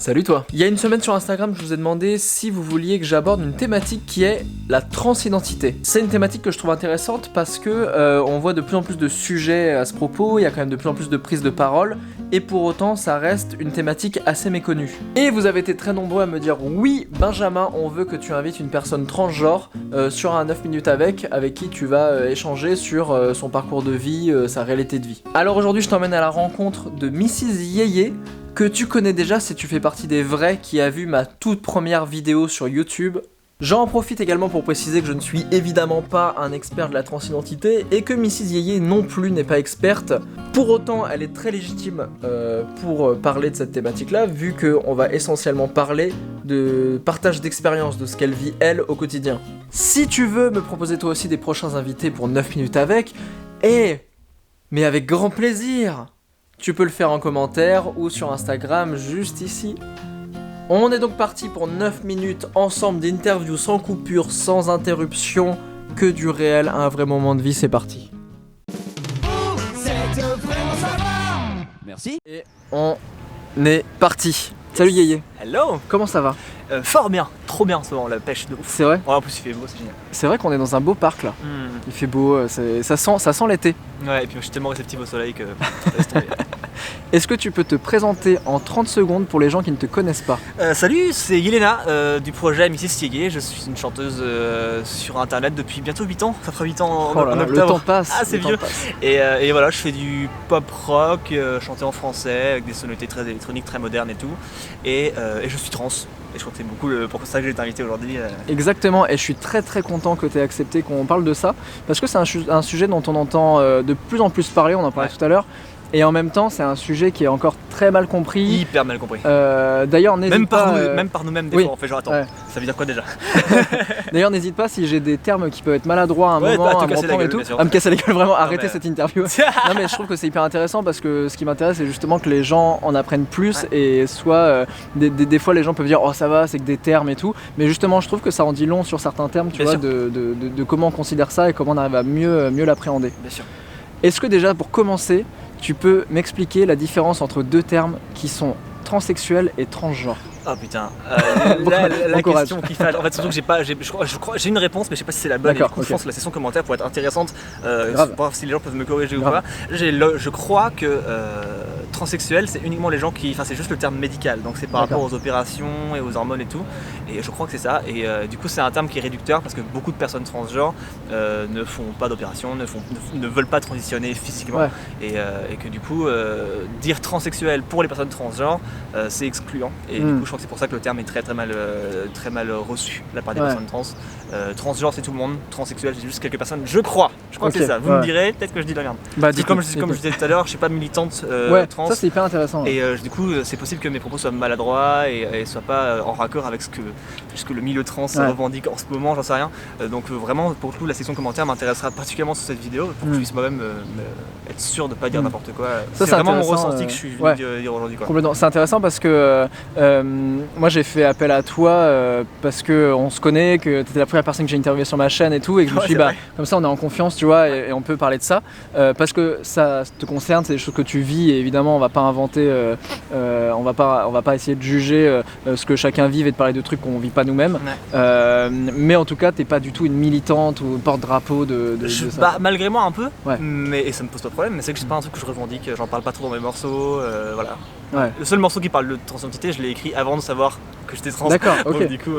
Salut toi. Il y a une semaine sur Instagram, je vous ai demandé si vous vouliez que j'aborde une thématique qui est la transidentité. C'est une thématique que je trouve intéressante parce que on voit de plus en plus de sujets à ce propos, il y a quand même de plus en plus de prises de parole, et pour autant ça reste une thématique assez méconnue. Et vous avez été très nombreux à me dire oui Benjamin, on veut que tu invites une personne transgenre sur un 9 minutes avec qui tu vas échanger sur son parcours de vie, sa réalité de vie. Alors aujourd'hui je t'emmène à la rencontre de Mrs Yeye, que tu connais déjà si tu fais partie des vrais qui a vu ma toute première vidéo sur YouTube. J'en profite également pour préciser que je ne suis évidemment pas un expert de la transidentité et que Mrs Yeye non plus n'est pas experte. Pour autant, elle est très légitime pour parler de cette thématique-là, vu qu'on va essentiellement parler de partage d'expérience, de ce qu'elle vit elle au quotidien. Si tu veux me proposer toi aussi des prochains invités pour 9 minutes avec, mais avec grand plaisir, tu peux le faire en commentaire ou sur Instagram juste ici. On est donc parti pour 9 minutes ensemble d'interviews sans coupure, sans interruption, que du réel à un vrai moment de vie, c'est parti. Merci. Et on est parti. Salut Yeye. Hello. Comment ça va? Fort bien, trop bien en ce moment, la pêche de ouf. C'est vrai? Ouais, en plus il fait beau, c'est génial. C'est vrai qu'on est dans un beau parc là. Il fait beau, ça sent l'été. Ouais, et puis je suis tellement réceptif au soleil que laisse tomber. Est-ce que tu peux te présenter en 30 secondes pour les gens qui ne te connaissent pas? Salut, c'est Yelena du projet Mrs Yeye. Je suis une chanteuse sur internet depuis bientôt 8 ans. Ça fera 8 ans en octobre. Le temps passe. Ah, c'est vieux. Et voilà, je fais du pop rock, chanté en français, avec des sonorités très électroniques, très modernes et tout. Et je suis trans. Et je crois que c'est beaucoup pour ça que j'ai été invité aujourd'hui. Exactement, et je suis très très content que tu aies accepté qu'on parle de ça, parce que c'est un sujet dont on entend de plus en plus parler, on en parlait tout à l'heure, et en même temps c'est un sujet qui est encore très mal compris. Hyper mal compris. D'ailleurs n'hésite pas... Même par nous-mêmes des fois, on fait genre attends, ça veut dire quoi déjà? D'ailleurs n'hésite pas si j'ai des termes qui peuvent être maladroits à un moment, à me reprendre et tout, à me casser la gueule vraiment, arrêter cette interview. Non mais je trouve que c'est hyper intéressant parce que ce qui m'intéresse c'est justement que les gens en apprennent plus et soit des fois les gens peuvent dire oh ça va c'est que des termes et tout, mais justement je trouve que ça en dit long sur certains termes, tu vois, de comment on considère ça et comment on arrive à mieux l'appréhender. Bien sûr. Est-ce que déjà pour commencer tu peux m'expliquer la différence entre deux termes qui sont transsexuel et transgenre? Oh putain, la question qui fait. En fait, surtout que j'ai une réponse, mais je sais pas si c'est la bonne. Et du coup, je pense que la session commentaire pourrait être intéressante pour voir si les gens peuvent me corriger ou pas. Je crois que transsexuel, c'est uniquement les gens qui. Enfin, c'est juste le terme médical, donc c'est par rapport aux opérations et aux hormones et tout. Et je crois que c'est ça. Et du coup, c'est un terme qui est réducteur parce que beaucoup de personnes transgenres ne font pas d'opération, ne veulent pas transitionner physiquement. Et que du coup, dire transsexuel pour les personnes transgenres, c'est excluant. Et du coup, je crois que c'est pour ça que le terme est très mal reçu de la part des personnes trans. Transgenre c'est tout le monde, transsexuel c'est juste quelques personnes, je crois que c'est ça. Vous me direz, peut-être que je dis de la merde. Comme je disais tout à l'heure, je suis pas militante trans. Ça c'est hyper intéressant. Et du coup c'est possible que mes propos soient maladroits et soient pas en raccord avec ce que le milieu trans revendique en ce moment, j'en sais rien. Donc vraiment pour le coup la section commentaire m'intéressera particulièrement sur cette vidéo pour que je puisse moi-même être sûr de pas dire n'importe quoi. C'est vraiment mon ressenti que je suis venu dire aujourd'hui. Complètement. C'est intéressant parce que moi j'ai fait appel à toi parce que on se connaît, que tu étais la première personne que j'ai interviewée sur ma chaîne et tout, et que je me suis dit comme ça on est en confiance, tu vois, et on peut parler de ça parce que ça te concerne, c'est des choses que tu vis et évidemment on va pas inventer, on va pas essayer de juger ce que chacun vit et de parler de trucs qu'on vit pas nous-mêmes, mais en tout cas t'es pas du tout une militante ou porte-drapeau de ça. Bah, malgré moi un peu, mais ça me pose pas de problème, mais c'est que c'est pas un truc que je revendique, j'en parle pas trop dans mes morceaux, voilà. Le seul morceau qui parle de transidentité, je l'ai écrit avant de savoir que j'étais trans. D'accord, ok. Donc, du coup,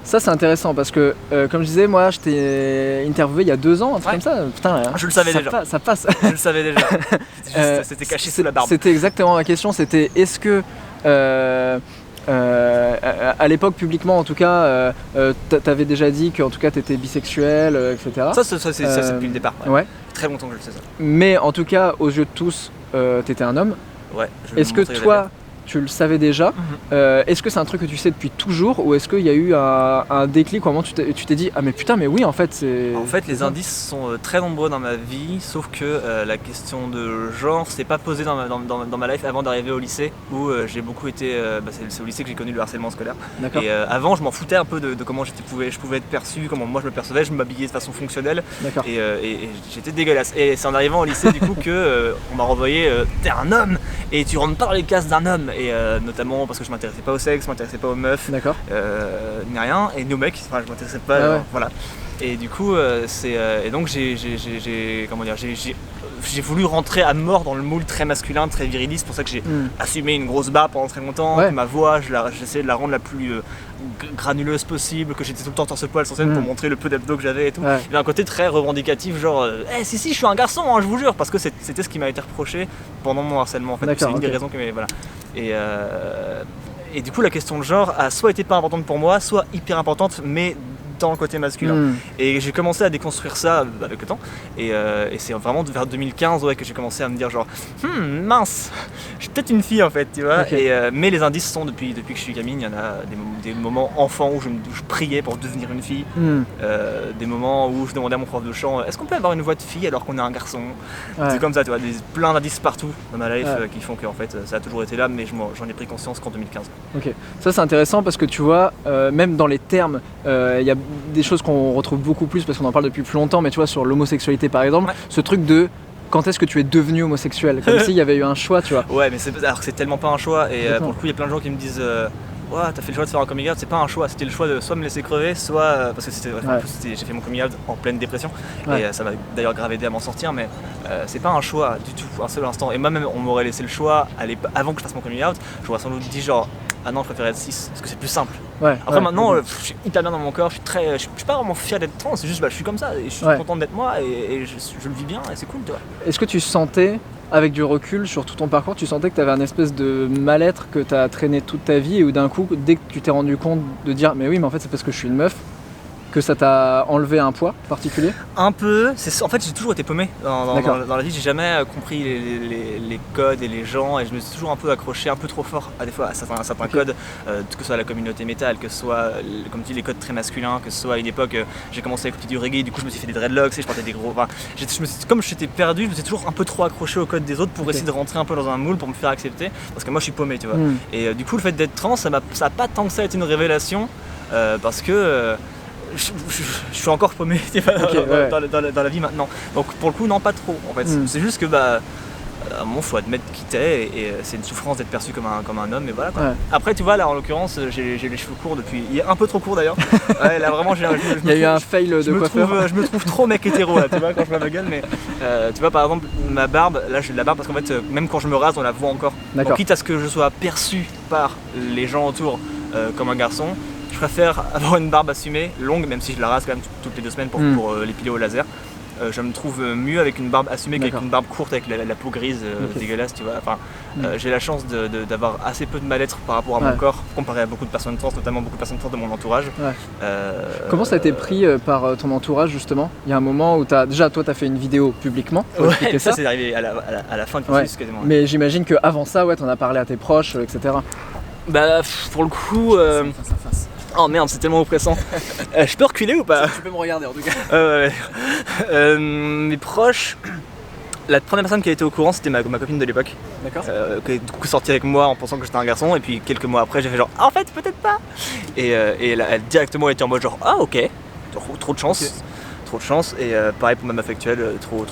Ça c'est intéressant parce que, comme je disais, moi je t'ai interviewé il y a 2 ans, un truc comme ça. Putain, je le savais déjà. Ça passe. Je le savais déjà. C'était caché sous la barbe. C'était exactement la question, c'était est-ce que à l'époque publiquement en tout cas t'avais déjà dit qu'en tout cas t'étais bisexuel, etc. Ça c'est depuis le départ. Ouais. Très longtemps que je le sais ça. Mais en tout cas aux yeux de tous t'étais un homme. Ouais. Est-ce que toi tu le savais déjà? Est-ce que c'est un truc que tu sais depuis toujours ou est-ce qu'il y a eu un déclic au moment où tu t'es dit ah mais putain mais oui en fait c'est... En fait les indices sont très nombreux dans ma vie, sauf que la question de genre s'est pas posée dans ma life avant d'arriver au lycée où j'ai beaucoup été... c'est au lycée que j'ai connu le harcèlement scolaire. Et avant je m'en foutais un peu de comment je pouvais être perçu, comment moi je me percevais, je m'habillais de façon fonctionnelle et j'étais dégueulasse. Et c'est en arrivant au lycée du coup que on m'a renvoyé t'es un homme et tu rentres pas dans les cases d'un homme. et notamment parce que je m'intéressais pas au sexe, je m'intéressais pas aux meufs, ni rien, et nos mecs, enfin je m'intéressais pas, voilà. Et du coup, et donc j'ai voulu rentrer à mort dans le moule très masculin, très viriliste, c'est pour ça que j'ai assumé une grosse barbe pendant très longtemps, que ma voix, j'essayais de la rendre la plus granuleuse possible, que j'étais tout le temps torse poil sur scène pour montrer le peu d'abdos que j'avais et tout. Il y avait un côté très revendicatif, genre si je suis un garçon, hein, je vous jure, parce que c'était ce qui m'a été reproché pendant mon harcèlement en fait. C'est une des raisons que voilà. Et du coup la question de genre a soit été pas importante pour moi, soit hyper importante, mais dans le côté masculin. Et j'ai commencé à déconstruire ça avec le temps. Et c'est vraiment vers 2015 que j'ai commencé à me dire genre mince, je suis peut-être une fille en fait, tu vois. Mais les indices sont depuis que je suis gamine, il y en a des moments enfants où je priais pour devenir une fille, des moments où je demandais à mon prof de chant est-ce qu'on peut avoir une voix de fille alors qu'on est un garçon. C'est comme ça, tu vois, plein d'indices partout dans ma life qui font que en fait ça a toujours été là, mais j'en ai pris conscience qu'en 2015. Ok, ça c'est intéressant parce que tu vois, même dans les termes, il y a des choses qu'on retrouve beaucoup plus parce qu'on en parle depuis plus longtemps, mais tu vois, sur l'homosexualité par exemple, ce truc de quand est-ce que tu es devenu homosexuel, comme s'il y avait eu un choix, tu vois. Ouais, mais alors que c'est tellement pas un choix, et pour le coup il y a plein de gens qui me disent ouais, t'as fait le choix de faire un coming out, c'est pas un choix, c'était le choix de soit me laisser crever, soit parce que j'ai fait mon coming out en pleine dépression, et ça m'a d'ailleurs grave aidé à m'en sortir, mais c'est pas un choix du tout, un seul instant. Et moi même on m'aurait laissé le choix avant que je fasse mon coming out, j'aurais sans doute dit genre ah non, je préférais être 6 parce que c'est plus simple. Après maintenant je suis hyper bien dans mon corps, je suis pas vraiment fier d'être trans, c'est juste je suis comme ça et je suis content d'être moi et je le vis bien et c'est cool, tu vois. Est-ce que tu sentais, avec du recul sur tout ton parcours, tu sentais que tu avais un espèce de mal-être que tu as traîné toute ta vie et où d'un coup, dès que tu t'es rendu compte de dire mais oui mais en fait c'est parce que je suis une meuf, que ça t'a enlevé un poids particulier? Un peu, en fait j'ai toujours été paumé dans la vie, j'ai jamais compris les codes et les gens, et je me suis toujours un peu accroché un peu trop fort à des fois à certains codes, que ce soit la communauté métal, que ce soit comme tu dis les codes très masculins, que ce soit à une époque j'ai commencé à écouter du reggae, du coup je me suis fait des dreadlocks et je portais des gros, comme j'étais perdu, je me suis toujours un peu trop accroché aux codes des autres pour essayer de rentrer un peu dans un moule pour me faire accepter, parce que moi je suis paumé, tu vois. Et du coup le fait d'être trans, ça a pas tant que ça été une révélation, parce que je suis encore paumé dans la vie maintenant. Donc pour le coup non, pas trop en fait. C'est juste que à un moment faut admettre qui t'es et c'est une souffrance d'être perçu comme un homme, et voilà quoi. Après tu vois là en l'occurrence j'ai les cheveux courts depuis, il est un peu trop court d'ailleurs. Là vraiment il y a eu un fail de coiffeur. Je me trouve trop mec hétéro là, tu vois, quand je me gueule, mais tu vois par exemple ma barbe, là j'ai de la barbe parce qu'en fait même quand je me rase on la voit encore. Donc quitte à ce que je sois perçu par les gens autour comme un garçon, je préfère avoir une barbe assumée, longue, même si je la rase quand même toutes les 2 semaines pour l'épiler au laser. Je me trouve mieux avec une barbe assumée qu'avec une barbe courte avec la peau grise dégueulasse, tu vois. Enfin, j'ai la chance d'avoir assez peu de mal-être par rapport à mon corps, comparé à beaucoup de personnes trans, notamment beaucoup de personnes trans de mon entourage. Comment ça a été pris par ton entourage justement? Il y a un moment où toi t'as fait une vidéo publiquement. Ça c'est arrivé à la fin du processus quasiment. Mais j'imagine qu'avant ça, t'en as parlé à tes proches, etc. Pour le coup... Oh merde, c'est tellement oppressant. Je peux reculer ou pas? Tu peux me regarder en tout cas. Mes proches, la première personne qui a été au courant c'était ma copine de l'époque. D'accord. Qui est du coup sortie avec moi en pensant que j'étais un garçon, et puis quelques mois après j'ai fait genre en fait peut-être pas. Et elle directement était en mode genre ah ok, trop de chance. Okay. Trop de chance, et pareil pour ma meuf actuelle, trop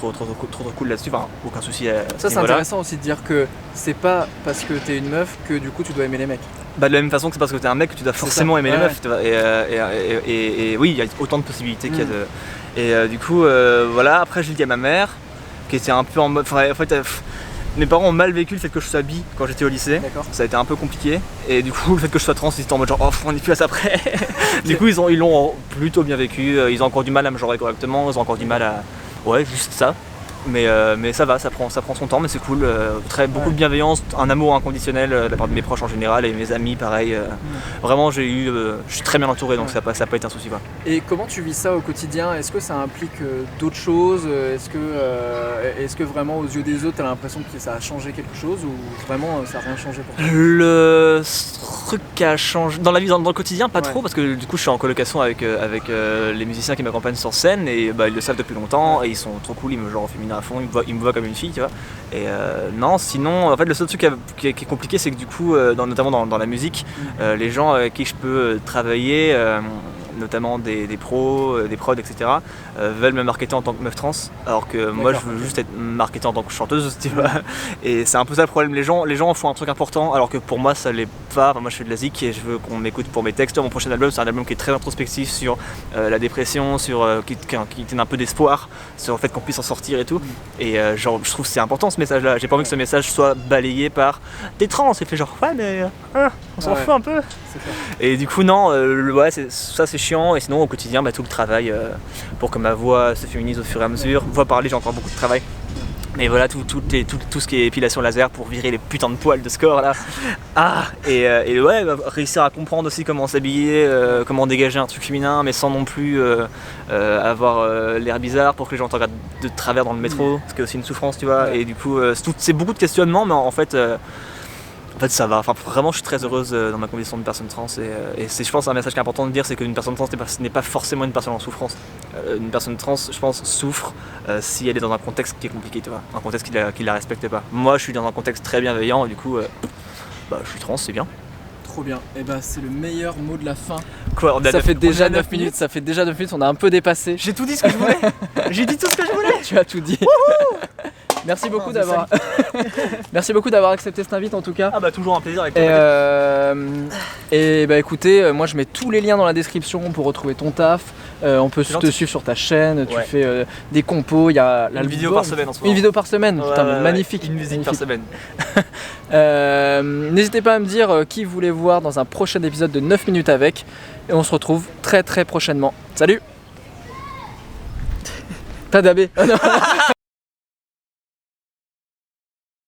cool là-dessus, enfin aucun souci. Ça c'est intéressant aussi de dire que c'est pas parce que t'es une meuf que du coup tu dois aimer les mecs. De la même façon que c'est parce que t'es un mec que tu dois forcément aimer les meufs, tu vois. Et oui, il y a autant de possibilités qu'il y a de... Et du coup, voilà, après je l'ai dit à ma mère, qui était un peu en mode... En fait, mes parents ont mal vécu le fait que je sois bi quand j'étais au lycée. Ça a été un peu compliqué, et du coup le fait que je sois trans, ils étaient en mode genre oh on est plus à ça après. Du coup ils l'ont plutôt bien vécu, ils ont encore du mal à me genrer correctement, ils ont encore du mal à... Ouais, juste ça. Mais ça va, ça prend son temps, mais c'est cool. Beaucoup de bienveillance, un amour inconditionnel de la part de mes proches en général, et mes amis pareil. Vraiment je suis très bien entouré, donc ça n'a pas été un souci quoi. Et comment tu vis ça au quotidien? Est-ce que ça implique d'autres choses? Est-ce que vraiment aux yeux des autres t'as l'impression que ça a changé quelque chose, ou vraiment ça n'a rien changé pour toi? Le truc qui a changé dans la vie, dans le quotidien, pas trop, parce que du coup je suis en colocation avec les musiciens qui m'accompagnent sur scène, et ils le savent depuis longtemps, et ils sont trop cool, ils me genre féminin à fond, ils me voient comme une fille, tu vois. Et non, sinon, en fait, le seul truc qui est compliqué, c'est que du coup, notamment dans la musique, les gens avec qui je peux travailler notamment des pros, des prods, etc., veulent me marketer en tant que meuf trans, alors que moi je veux juste être marketée en tant que chanteuse, tu vois. Et c'est un peu ça le problème, les gens en font un truc important, alors que pour moi ça l'est pas. Enfin, moi je fais de la zik et je veux qu'on m'écoute pour mes textes. Mon prochain album, c'est un album qui est très introspectif sur la dépression, sur qui donne un peu d'espoir, sur le fait qu'on puisse en sortir et tout. Et genre je trouve que c'est important ce message-là. J'ai pas envie que ce message soit balayé par des trans et fait genre ouais mais on s'en fout un peu. Et du coup non, ouais, ça c'est chiant. Et sinon au quotidien tout le travail pour que ma voix se féminise au fur et à mesure. Voix parler, j'ai encore beaucoup de travail. Mais voilà, tout ce qui est épilation laser pour virer les putains de poils de score là. Et ouais, réussir à comprendre aussi comment s'habiller, comment dégager un truc féminin, mais sans non plus avoir l'air bizarre pour que les gens te regardent de travers dans le métro, ce qui est aussi une souffrance, tu vois. Et du coup, c'est beaucoup de questionnements, mais en fait ça va. Enfin, vraiment, je suis très heureuse dans ma condition de personne trans. Et c'est, je pense, un message qui est important de dire, c'est qu'une personne trans n'est pas forcément une personne en souffrance. Une personne trans, je pense, souffre si elle est dans un contexte qui est compliqué, tu vois, un contexte qui la respecte pas. Moi, je suis dans un contexte très bienveillant, et du coup, je suis trans, c'est bien. Trop bien. Et c'est le meilleur mot de la fin. Quoi, ça fait déjà 9 minutes. Ça fait déjà 9 minutes, on a un peu dépassé. J'ai tout dit ce que je voulais. J'ai dit tout ce que je voulais. Tu as tout dit. Merci beaucoup d'avoir accepté cette invite en tout cas. Toujours un plaisir avec toi. Et écoutez, moi je mets tous les liens dans la description pour retrouver ton taf. On peut te suivre sur ta chaîne, tu fais des compos, il y a une vidéo par semaine en ce moment. Une vidéo par semaine, magnifique. Une musique par semaine. N'hésitez pas à me dire qui vous voulez voir dans un prochain épisode de 9 minutes avec. Et on se retrouve très très prochainement. Salut. T'as dabé.